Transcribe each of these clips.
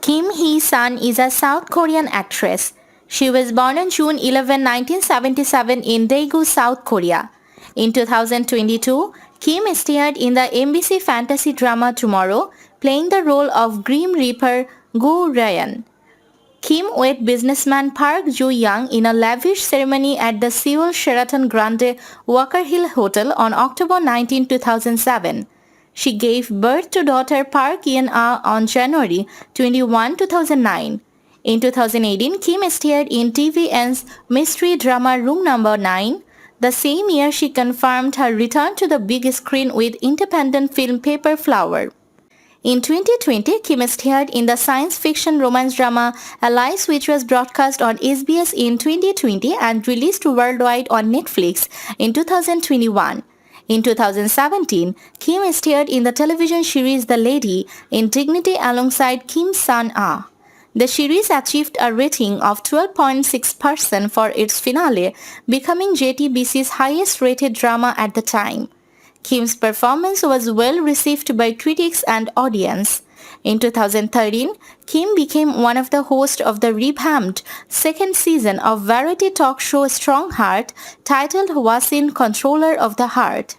Kim Hee-sun is a South Korean actress. She was born on June 11, 1977 in Daegu, South Korea. In 2022, Kim starred in the MBC fantasy drama Tomorrow, playing the role of Grim Reaper Goo-ryeon. Kim met businessman Park Yeon-ah in a lavish ceremony at the Seoul Sheraton Grande Walkerhill Hotel on October 19, 2007. She gave birth to daughter Park Yeon-ah on January 21, 2009. In 2018, Kim starred in TVN's mystery drama Room Number 9. The same year, she confirmed her return to the big screen with independent film Paper Flower. In 2020, Kim starred in the science fiction romance drama Alice, which was broadcast on SBS in 2020 and released worldwide on Netflix in 2021. In 2017, Kim starred in the television series The Lady in Dignity alongside Kim Sun-ah. The series achieved a rating of 12.6% for its finale, becoming JTBC's highest-rated drama at the time. Kim's performance was well received by critics and audience. In 2013, Kim became one of the hosts of the revamped second season of variety talk show Strong Heart, titled Wasin Controller of the Heart.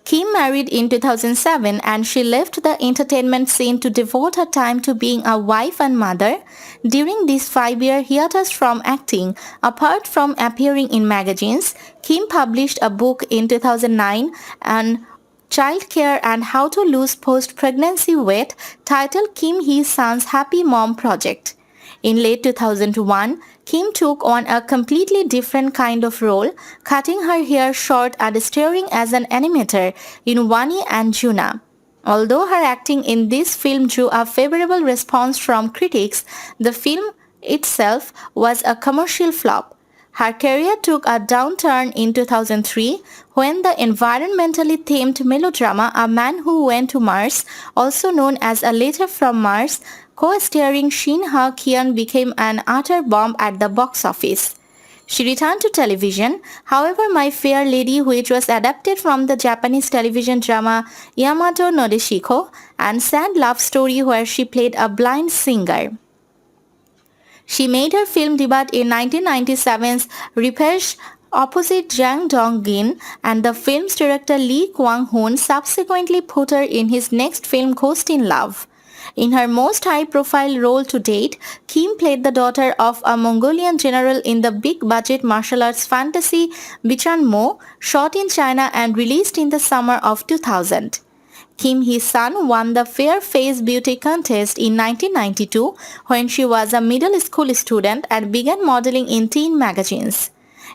Kim married in 2007 and she left the entertainment scene to devote her time to being a wife and mother. During this 5-year hiatus from acting, apart from appearing in magazines, Kim published a book in 2009 on childcare and how to lose post-pregnancy weight titled Kim Hee-sun's Happy Mom Project. In late 2001, Kim took on a completely different kind of role, cutting her hair short and starring as an animator in Wani and Juna. Although her acting in this film drew a favorable response from critics, the film itself was a commercial flop. Her career took a downturn in 2003 when the environmentally themed melodrama A Man Who Went to Mars, also known as A Letter from Mars, co-starring Shin Ha-kyun became an utter bomb at the box office. She returned to television, however My Fair Lady, which was adapted from the Japanese television drama Yamato Nodeshiko, and Sad Love Story where she played a blind singer. She made her film debut in 1997's Repage opposite Jang Dong-gin, and the film's director Lee Kwang-hoon subsequently put her in his next film Ghost in Love. In her most high-profile role to date, Kim played the daughter of a Mongolian general in the big-budget martial arts fantasy Bichan Mo, shot in China and released in the summer of 2000. Kim Hee-sun won the Fair Face Beauty contest in 1992 when she was a middle school student and began modeling in teen magazines.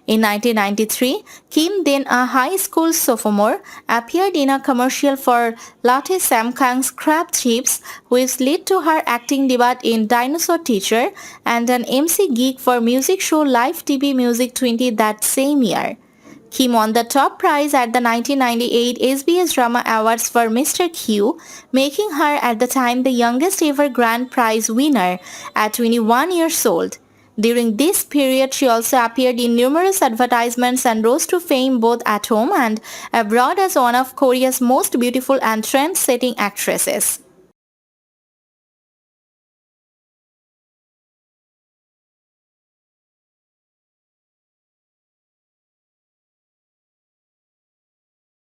In 1993, Kim, then a high school sophomore, appeared in a commercial for Lotte Samkang's crab chips, which led to her acting debut in Dinosaur Teacher and an MC gig for music show Live TV Music 20 that same year. Kim won the top prize at the 1998 SBS Drama Awards for Mr. Q, making her at the time the youngest ever grand prize winner at 21 years old. During this period, she also appeared in numerous advertisements and rose to fame both at home and abroad as one of Korea's most beautiful and trend-setting actresses.